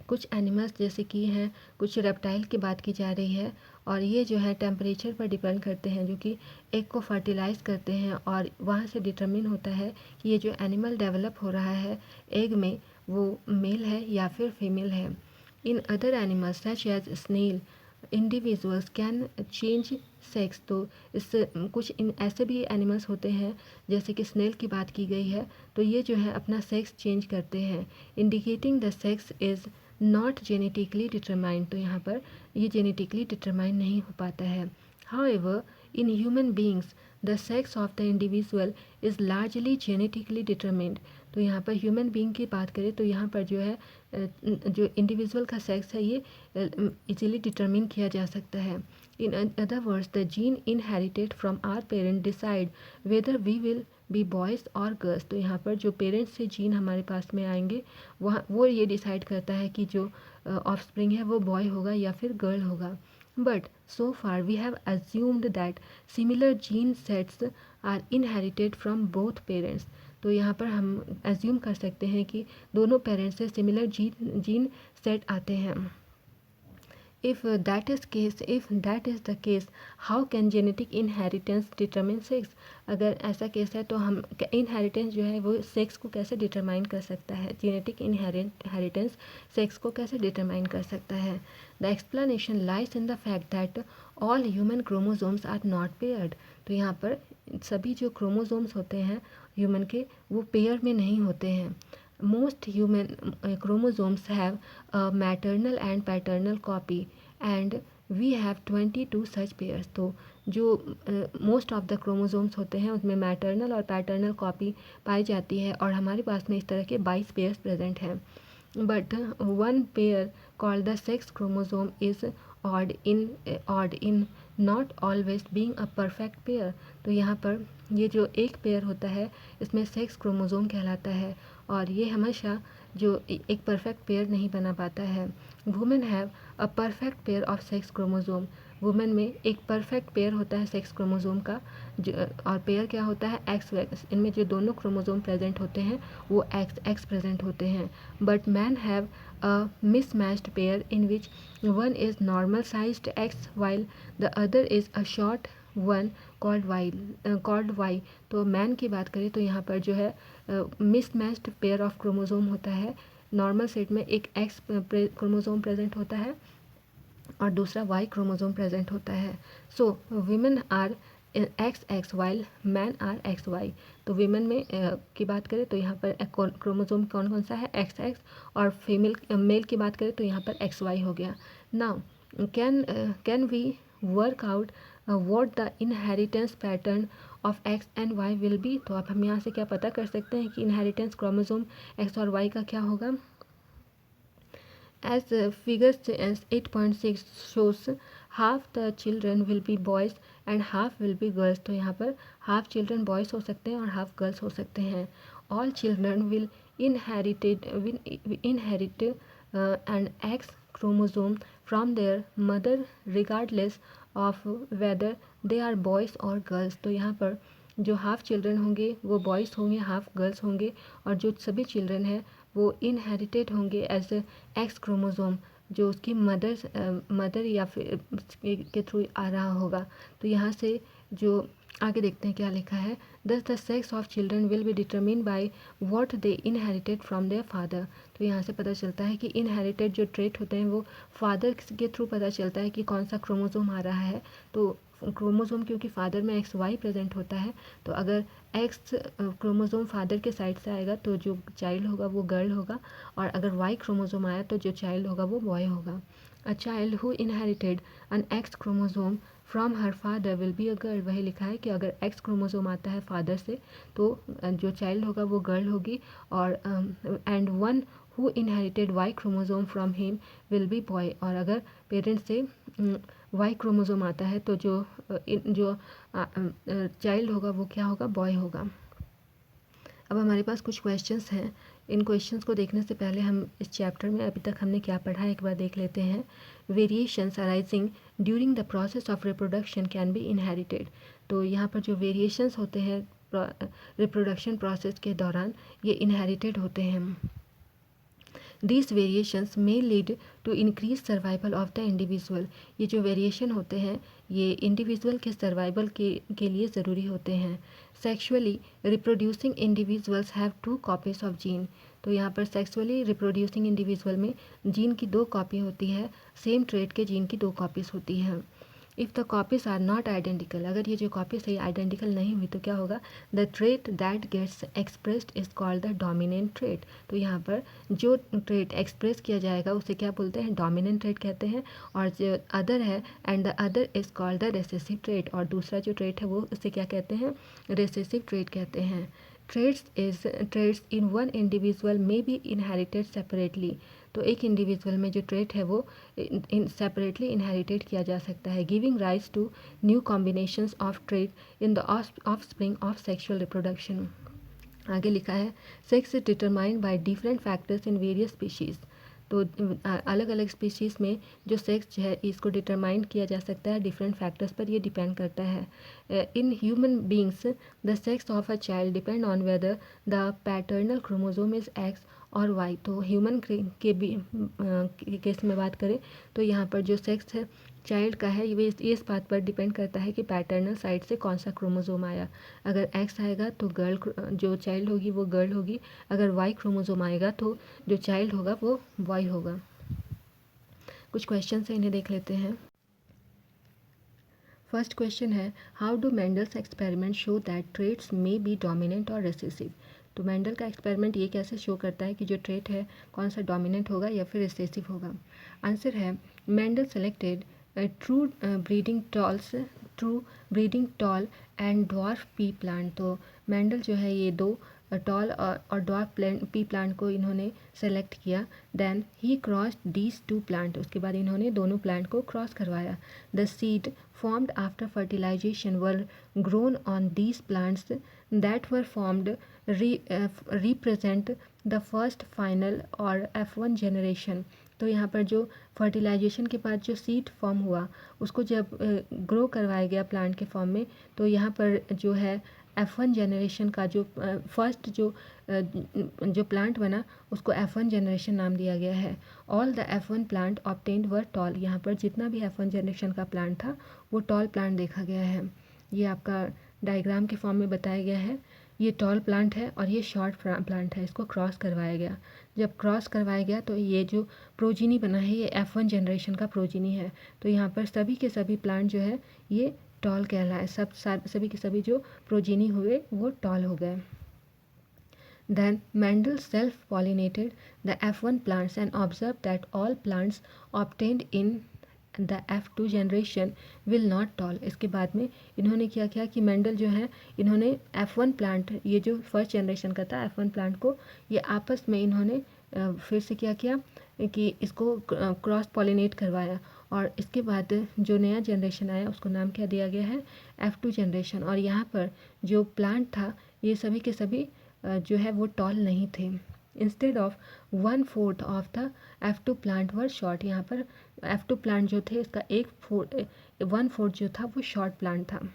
कुछ एनिमल्स जैसे कि हैं, कुछ रेप्टाइल की बात की जा रही है, और ये जो है टेम्परेचर पर डिपेंड करते हैं जो कि एग को फर्टिलाइज करते हैं, और वहाँ से डिटरमिन होता है कि ये जो एनिमल डेवलप हो रहा है एग में वो मेल है या फिर फीमेल है। In other animals such as snail individuals can change sex. तो इससे कुछ इन ऐसे भी एनिमल्स होते हैं जैसे कि स्नेल की बात की गई है, तो ये जो है अपना सेक्स चेंज करते हैं। Indicating the sex is not genetically determined. तो यहाँ पर ये जेनेटिकली डिटरमाइन नहीं हो पाता है। However in human beings the sex of the individual is largely genetically determined. तो यहाँ पर ह्यूमन बींग की बात करें तो यहाँ पर जो है जो इंडिविजुअल का सेक्स है ये इजीली डिटरमिन किया जा सकता है। In other words the gene inherited from our parent decide whether we will be boys और गर्ल्स। तो यहाँ पर जो पेरेंट्स से जीन हमारे पास में आएंगे वहाँ वो ये डिसाइड करता है कि जो ऑफस्प्रिंग है वो बॉय होगा या फिर गर्ल होगा। But so far we have assumed that similar gene sets are inherited from both parents. तो यहाँ पर हम एज्यूम कर सकते हैं कि दोनों पेरेंट्स से सिमिलर जीन सेट आते हैं। If that is the case, how can genetic inheritance determine sex? अगर ऐसा केस है तो हम इनहेरिटेंस जो है वो सेक्स को कैसे डिटरमाइन कर सकता है, जेनेटिक इनहेरिटेंस सेक्स को कैसे डिटरमाइन कर सकता है। The explanation lies in the fact that all human chromosomes are not paired. तो यहाँ पर सभी जो क्रोमोसोम्स होते हैं ह्यूमन के वो पेयर में नहीं होते हैं। Most human chromosomes have a maternal and paternal copy and we have 22 such pairs। तो जो मोस्ट ऑफ द क्रोमोसोम्स होते हैं उसमें मैटरनल और पैटर्नल कॉपी पाई जाती है और हमारे पास में इस तरह के 22 पेयर्स प्रेजेंट हैं। But one pair called the sex chromosome is odd in not always being a perfect pair. तो यहाँ पर ये जो एक पेयर होता है इसमें सेक्स क्रोमोसोम कहलाता है और ये हमेशा जो एक परफेक्ट पेयर नहीं बना पाता है। Women have a perfect pair of sex chromosome. Women में एक परफेक्ट पेयर होता है सेक्स क्रोमोसोम का और पेयर क्या होता है एक्स वैक्स। इनमें जो दोनों क्रोमोसोम प्रेजेंट होते हैं वो एक्स प्रेजेंट होते हैं। But man have a mismatched pair in which one is normal sized X while the other is a short one called Y. तो मैन की बात करें तो यहाँ पर जो है मिसमैच्ड पेयर ऑफ क्रोमोसोम होता है। नॉर्मल सेट में एक एक्स क्रोमोसोम प्रेजेंट होता है और दूसरा वाई क्रोमोसोम प्रेजेंट होता है। So women are X X while man are X Y. तो वीमेन में की बात करें तो यहाँ पर क्रोमोसोम कौन कौन सा है एक्स एक्स, और फीमेल मेल की बात करें तो यहाँ पर एक्स वाई हो गया। Now can we work out what the inheritance pattern of x and y will be। तो अब हम यहाँ से क्या पता कर सकते हैं कि inheritance क्रोमोसोम x और y का क्या होगा। as figure 8.6 shows half the children will be boys and half will be girls। तो यहाँ पर half children boys हो सकते हैं और half girls हो सकते हैं। all children will inherit an x chromosome from their mother regardless of whether they are boys or girls। तो यहाँ पर जो हाफ चिल्ड्रन होंगे वो बॉयज़ होंगे, हाफ गर्ल्स होंगे, और जो सभी चिल्ड्रन हैं वो इनहेरिटेड होंगे एज एक्स क्रोमोसोम, जो उसकी मदर या फिर के थ्रू आ रहा होगा। तो यहाँ से जो आगे देखते हैं क्या लिखा है। दस the sex of children will be determine by what they inherited from their father. तो यहाँ से पता चलता है कि इनहेरिटेड जो ट्रेट होते हैं वो फादर के थ्रू पता चलता है कि कौन सा क्रोमोसोम आ रहा है। तो क्रोमोसोम क्योंकि फादर में एक्स वाई प्रेजेंट होता है, तो अगर एक्स क्रोमोसोम फादर के साइड से आएगा तो जो चाइल्ड होगा वो गर्ल होगा, और अगर वाई क्रोमोसोम आया तो जो चाइल्ड होगा वो बॉय होगा। A child who inherited an X chromosome from her father will be a girl. वही लिखा है कि अगर एक्स क्रोमोसोम आता है फादर से तो जो चाइल्ड होगा वो गर्ल होगी, और and one who inherited Y chromosome from him will be boy. और अगर पेरेंट्स से वाई क्रोमोसोम आता है तो जो चाइल्ड होगा वो क्या होगा, बॉय होगा। अब हमारे पास कुछ क्वेश्चंस हैं। इन क्वेश्चंस को देखने से पहले हम इस चैप्टर में अभी तक हमने क्या पढ़ा है एक बार देख लेते हैं। Variations arising during the process of reproduction can be inherited. तो यहाँ पर जो वेरिएशंस होते हैं रिप्रोडक्शन प्रोसेस के दौरान ये इनहेरिटेड होते हैं। These variations may lead to increased survival of the individual। ये जो वेरिएशन होते हैं ये इंडिविजुअल के सर्वाइवल के लिए ज़रूरी होते हैं। Sexually reproducing individuals have 2 copies of gene. तो यहाँ पर सेक्सुअली रिप्रोड्यूसिंग इंडिविजुअल में जीन की 2 कॉपी होती है, सेम ट्रेट के जीन की 2 कॉपीज़ होती हैं। If the copies are not identical, अगर ये जो कॉपीज़ है आइडेंटिकल नहीं हुई तो क्या होगा, the trait that gets expressed is called the dominant trait. तो यहाँ पर जो ट्रेट एक्सप्रेस किया जाएगा उसे क्या बोलते हैं, डोमिनेंट ट्रेट कहते हैं। और जो अदर है and the other is called the recessive trait, और दूसरा जो ट्रेट है वो उसे क्या कहते हैं, रेसेसिव ट्रेट कहते हैं। ट्रेट्स इन वन इंडिविजुअल में बी इनहेरिटेड सेपरेटली। तो एक इंडिविजुअल में जो ट्रेट है वो सेपरेटली इनहेरिटेड किया जा सकता है, giving rise to new combinations of trait in the offspring of sexual reproduction. आगे लिखा है sex is determined by different factors in various species. तो अलग अलग स्पीशीज़ में जो सेक्स है इसको डिटरमाइन किया जा सकता है डिफरेंट फैक्टर्स पर, ये डिपेंड करता है। In human beings the sex of a child depend on whether the paternal chromosome is x और वाई। तो ह्यूमन के भी केस में बात करें तो यहाँ पर जो सेक्स है चाइल्ड का है ये इस बात पर डिपेंड करता है कि पैटर्नल साइड से कौन सा क्रोमोसोम आया। अगर एक्स आएगा तो गर्ल जो चाइल्ड होगी वो गर्ल होगी, अगर वाई क्रोमोसोम आएगा तो जो चाइल्ड होगा वो बॉय होगा। कुछ क्वेश्चन है इन्हें देख लेते हैं। फर्स्ट क्वेश्चन है how do Mendel's experiment show that traits may be dominant और रिसेसिव। तो मेंडल का एक्सपेरिमेंट ये कैसे शो करता है कि जो ट्रेट है कौन सा डोमिनेंट होगा या फिर रिसेसिव होगा। आंसर है Mendel selected true breeding tall and dwarf P plant. तो मेंडल जो है ये 2 टॉल और ड्वार्फ पी प्लांट को इन्होंने सेलेक्ट किया। देन ही क्रॉस्ड दीज 2 प्लांट, उसके बाद इन्होंने दोनों प्लांट को क्रॉस करवाया। The seed formed after fertilization were grown on these plants that were formed represent the first final और F1 generation। तो यहाँ पर जो फर्टिलाइजेशन के बाद जो सीड फॉर्म हुआ उसको जब ग्रो करवाया गया प्लांट के फॉर्म में, तो यहाँ पर जो है F1 जनरेशन का जो फर्स्ट जो प्लांट बना उसको F1 जनरेशन नाम दिया गया है। All the F1 plant obtained were toll. यहाँ पर जितना भी F1 जनरेशन का प्लांट था वो टॉल प्लांट देखा गया है। ये आपका डायग्राम के फॉर्म में बताया गया है। ये टॉल प्लांट है और ये शॉर्ट प्लांट है, इसको क्रॉस करवाया गया। जब क्रॉस करवाया गया तो ये जो प्रोजीनी बना है ये F1 जनरेशन का प्रोजीनी है। तो यहाँ पर सभी के सभी प्लांट जो है ये टॉल कहलाए, सभी के सभी जो प्रोजीनी हुए वो टॉल हो गए। Then Mendel self-pollinated the F1 plants and observed that all plants obtained in the F2 generation will not tall। इसके बाद में इन्होंने क्या किया कि मेंडल जो है इन्होंने F1 प्लांट, ये जो फर्स्ट जनरेशन का था F1 प्लांट को, ये आपस में इन्होंने फिर से क्या किया कि इसको क्रॉस पॉलिनेट करवाया, और इसके बाद जो नया जनरेशन आया उसको नाम क्या दिया गया है, F2 जनरेशन। और यहाँ पर जो प्लांट था ये सभी के सभी जो है वो टॉल नहीं थे। Instead of 1/4 of the F2 plant were short. यहाँ पर F2 प्लांट जो थे इसका 1/4 जो था वो शॉर्ट प्लांट था।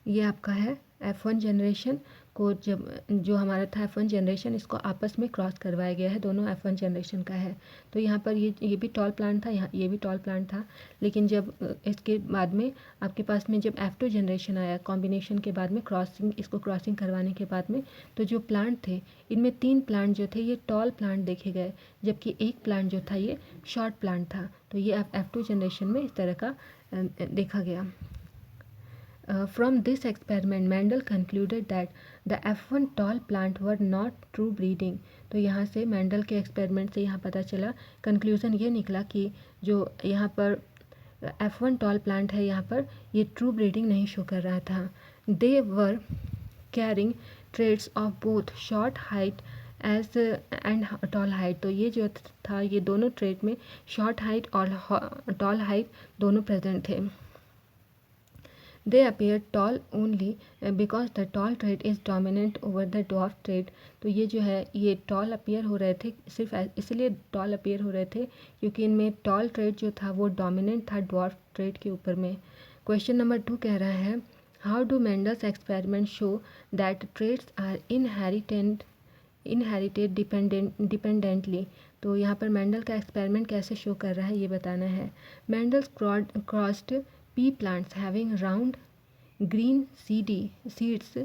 ये आपका है F1 जनरेशन को, जब जो हमारा था F1 जनरेशन, इसको आपस में क्रॉस करवाया गया है, दोनों F1 जनरेशन का है। तो यहाँ पर ये भी टॉल प्लांट था, यहाँ ये भी टॉल प्लांट था, लेकिन जब इसके बाद में आपके पास में जब F2 जनरेशन आया कॉम्बिनेशन के बाद में, इसको क्रॉसिंग करवाने के बाद में, तो जो प्लांट थे इनमें 3 प्लांट जो थे ये टॉल प्लांट देखे गए, जबकि एक प्लांट जो था ये शॉर्ट प्लांट था। तो ये F2 जनरेशन में इस तरह का देखा गया। From this experiment, Mendel concluded that the F1 tall plant were not true breeding। तो यहाँ से मेंडल के एक्सपेरिमेंट से यहाँ पता चला, कंक्लूज़न ये निकला कि जो यहाँ पर F1 टॉल प्लांट है यहाँ पर ये ट्रू ब्रीडिंग नहीं शो कर रहा था। They were carrying traits of both short height as and tall height. तो ये जो था ये दोनों ट्रेड में शॉर्ट हाइट और टॉल हाइट दोनों प्रेजेंट थे। They appear tall only because the tall trait is dominant over the dwarf trait। तो ये जो है ये टॉल अपीयर हो रहे थे, सिर्फ इसलिए टॉल अपीयर हो रहे थे क्योंकि इनमें टॉल ट्रेट जो था वो डोमिनेंट था ड्वार्फ ट्रेट के ऊपर में। क्वेश्चन नंबर 2 कह रहा है, how do Mendel's experiment show that traits are inherited dependently. तो यहाँ पर मेंडल का एक्सपेरिमेंट कैसे शो कर रहा है ये बताना है। Mendel's crossed pea plants having round green seeds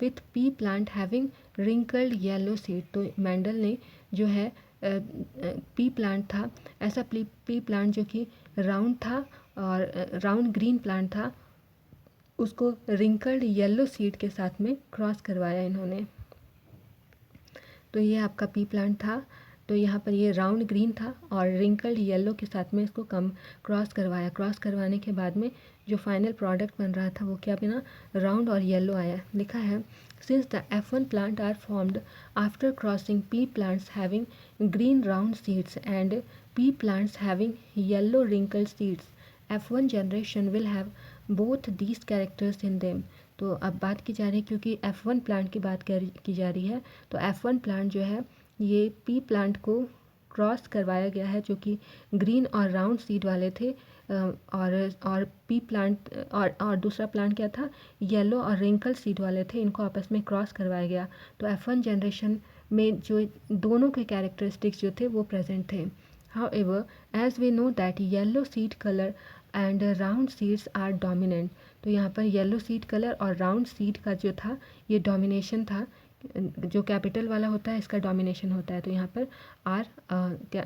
with pea plant having wrinkled yellow seed। तो मेंडल ने जो है पी प्लांट था, ऐसा पी प्लांट जो कि राउंड था और राउंड ग्रीन प्लांट था, उसको रिंकल्ड येलो सीड के साथ में क्रॉस करवाया इन्होंने। तो ये आपका पी प्लांट था, तो यहाँ पर ये राउंड ग्रीन था और रिंकल्ड येलो के साथ में इसको क्रॉस करवाया। क्रॉस करवाने के बाद में जो फाइनल प्रोडक्ट बन रहा था वो क्या बना, राउंड और येलो आया। लिखा है, since the F1 plant are formed after crossing pea plants having green round seeds and pea plants having yellow wrinkled seeds, F1 generation will have both these characters in them. तो अब बात की जा रही है, क्योंकि F1 प्लांट की बात की जा रही है, तो F1 प्लांट जो है ये पी प्लांट को क्रॉस करवाया गया है जो कि ग्रीन और राउंड सीड वाले थे, और पी प्लांट और दूसरा प्लांट क्या था, येलो और रिंकल सीड वाले थे, इनको आपस में क्रॉस करवाया गया। तो F1 जनरेशन में जो दोनों के कैरेक्टरिस्टिक्स जो थे वो प्रेजेंट थे। However, as we know that yellow seed color and round seeds are dominant। तो यहाँ पर येलो सीड कलर और राउंड सीड का जो था ये डोमिनेशन था, जो कैपिटल वाला होता है इसका डोमिनेशन होता है। तो यहाँ पर आर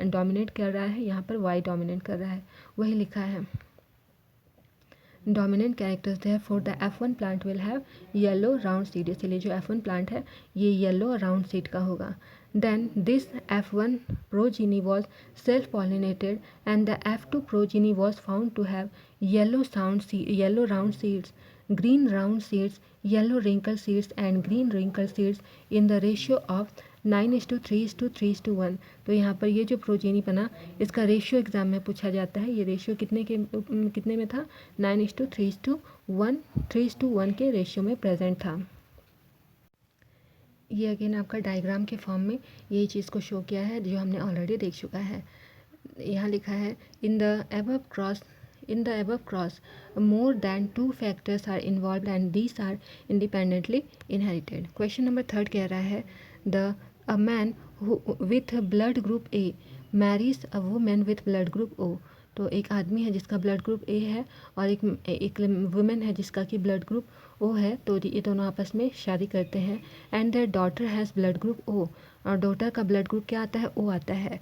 डोमिनेट कर रहा है, यहाँ पर वाई डोमिनेट कर रहा है, वही लिखा है। Dominant characters therefore the F1 plant will have yellow round seed, इसलिए जो F1 प्लांट है ये येलो और राउंड सीड का होगा। Then this F1 progeny was self-pollinated and the F2 progeny was found to have yellow round seeds, green round seeds, yellow wrinkle seeds and green wrinkle seeds in the ratio of 9:3:3:1। तो यहाँ पर ये जो progeny बना इसका ratio exam में पूछा जाता है। ये रेशियो कितने में था, 9:3:1 के रेशियो में प्रेजेंट था। ये अगेन आपका डायग्राम के फॉर्म में यही चीज़ को शो किया है जो हमने ऑलरेडी देख चुका है। यहाँ लिखा है, in the above cross more than 2 factors are involved and these are independently inherited। Question number 3 कह रहा है, a man with blood group A marries a woman with blood group O। तो एक आदमी है जिसका ब्लड ग्रुप ए है और एक वुमेन है जिसका कि ब्लड ग्रुप ओ है, तो ये दोनों आपस में शादी करते हैं। And their daughter has blood group O, और डॉटर का ब्लड ग्रुप क्या आता है, ओ आता है।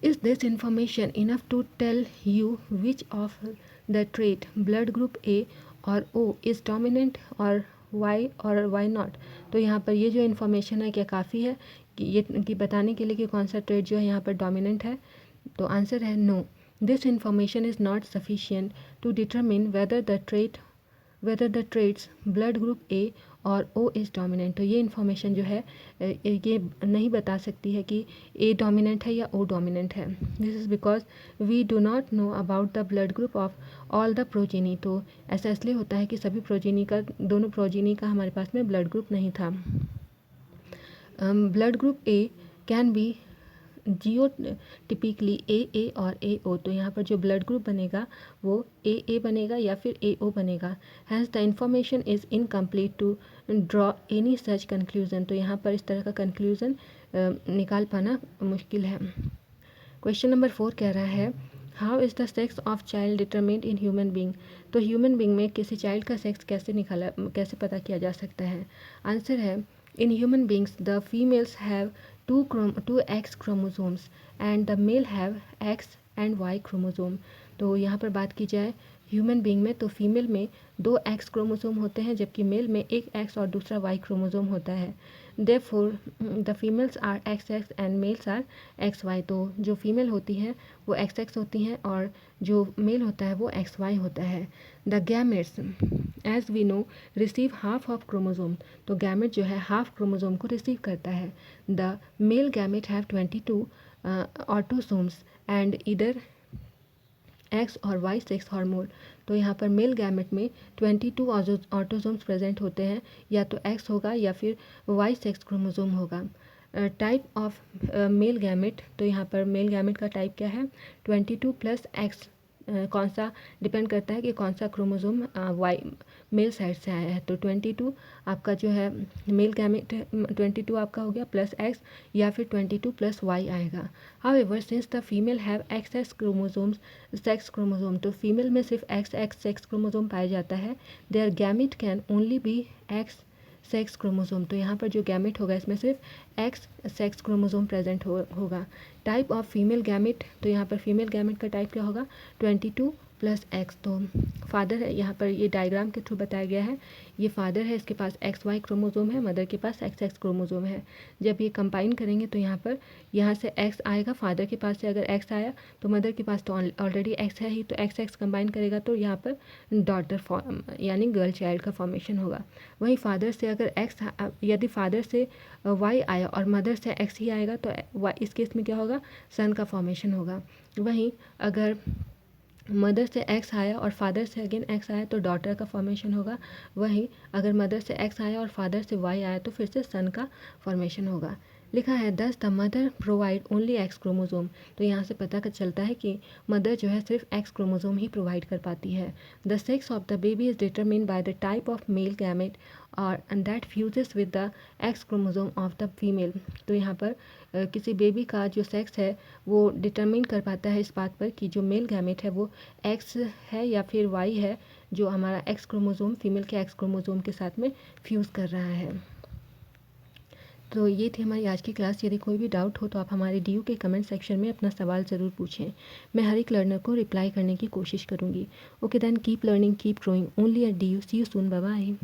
Is this information enough to tell you which of the trait blood group A और ओ इज़ डोमिनेंट और वाई नॉट। तो यहाँ पर ये जो इन्फॉर्मेशन है क्या काफ़ी है कि बताने के लिए कि कौन सा ट्रेट जो है यहाँ पर डोमिनेंट है। तो आंसर है no, this information is not sufficient to determine whether the traits blood group A और ओ इज़ डोमिनेंट। तो ये इन्फॉर्मेशन जो है ये नहीं बता सकती है कि ए डोमिनेंट है या ओ डोमिनेंट है। This is because we do not know about the blood group of all the progeny. तो ऐसा इसलिए होता है कि सभी दोनों प्रोजेनी का हमारे पास में ब्लड ग्रुप नहीं था। Blood group A can be genotypically A और ए ओ। तो यहाँ पर जो ब्लड ग्रुप बनेगा वो ए बनेगा या फिर ए ओ बनेगा। Has the information is incomplete to draw any such conclusion. तो यहाँ पर इस तरह का कंक्लूजन निकाल पाना मुश्किल है। क्वेश्चन नंबर 4 कह रहा है how is the sex of child determined in human being. तो ह्यूमन बींग में किसी चाइल्ड का सेक्स कैसे पता किया जा सकता है। आंसर है in human beings the females have two X chromosomes and the male have X and Y chromosome. तो यहाँ पर बात की जाए ह्यूमन बींग में तो फीमेल में 2 एक्स क्रोमोसोम होते हैं जबकि मेल में एक एक्स और दूसरा वाई क्रोमोसोम होता है। Therefore the females are X X and males are X Y. तो जो फीमेल होती है वो एक्स एक्स होती हैं और जो मेल होता है वो एक्स वाई होता है। The gametes as we know receive half of chromosome. तो गैमेट जो है हाफ क्रोमोसोम को रिसीव करता है। The male gamete have 22 autosomes and इधर एक्स और वाई सेक्स हार्मोन। तो यहाँ पर मेल गैमेट में 22 ऑटोसोम्स प्रेजेंट होते हैं, या तो एक्स होगा या फिर वाई सेक्स क्रोमोसोम होगा। टाइप ऑफ मेल गैमेट, तो यहाँ पर मेल गैमेट का टाइप क्या है 22 प्लस एक्स। कौन सा डिपेंड करता है कि कौन सा क्रोमोसोम वाई मेल साइड से आया है। तो 22 आपका जो है मेल गैमेट 22 आपका हो गया प्लस एक्स या फिर 22 प्लस वाई आएगा। However since the female have X X chromosomes sex chromosome, तो फीमेल में सिर्फ एक्स एक्स सेक्स क्रोमोसोम पाया जाता है। Their gamete can only be X sex chromosome. तो यहाँ पर जो गैमेट होगा इसमें सिर्फ एक्स सेक्स क्रोमोसोम प्रेजेंट होगा। टाइप ऑफ फीमेल गैमेट, तो यहाँ पर फीमेल गैमेट का टाइप क्या होगा 22 प्लस एक्स। तो फादर है, यहाँ पर ये डायग्राम के थ्रू बताया गया है। ये फादर है, इसके पास एक्स वाई क्रोमोसोम है, मदर के पास एक्स एक्स क्रोमोसोम है। जब ये कंबाइन करेंगे तो यहाँ से एक्स आएगा, फादर के पास से अगर एक्स आया तो मदर के पास तो ऑलरेडी एक्स है ही, तो एक्स एक्स कंबाइन करेगा तो यहाँ पर डॉटर फॉर्म यानी गर्ल चाइल्ड का फॉर्मेशन होगा। वहीं फादर से अगर एक्स, यदि फादर से वाई आया और मदर से एक्स ही आएगा तो इस केस में क्या होगा सन का फॉर्मेशन होगा। वहीं अगर मदर से एक्स आया और फादर से अगेन एक्स आया तो डॉटर का फॉर्मेशन होगा। वहीं अगर मदर से एक्स आया और फादर से वाई आया तो फिर से सन का फॉर्मेशन होगा। लिखा है दस the mother provide only x chromosome. तो यहाँ से पता चलता है कि मदर जो है सिर्फ एक्स क्रोमोसोम ही प्रोवाइड कर पाती है। The sex of the baby is determined by the type of male gamete और and that fuses with the X chromosome of the female. तो यहाँ पर किसी बेबी का जो सेक्स है वो डिटरमिन कर पाता है इस बात पर कि जो मेल गैमेट है वो एक्स है या फिर वाई है, जो हमारा एक्स क्रोमोसोम फीमेल के एक्स क्रोमोसोम के साथ में फ्यूज़ कर रहा है। तो ये थी हमारी आज की क्लास। यदि कोई भी डाउट हो तो आप हमारे डी के कमेंट सेक्शन में अपना सवाल ज़रूर पूछें। मैं हर एक लर्नर को रिप्लाई करने की कोशिश करूँगी। Okay then keep learning keep growing only at D U. See you soon, bye bye.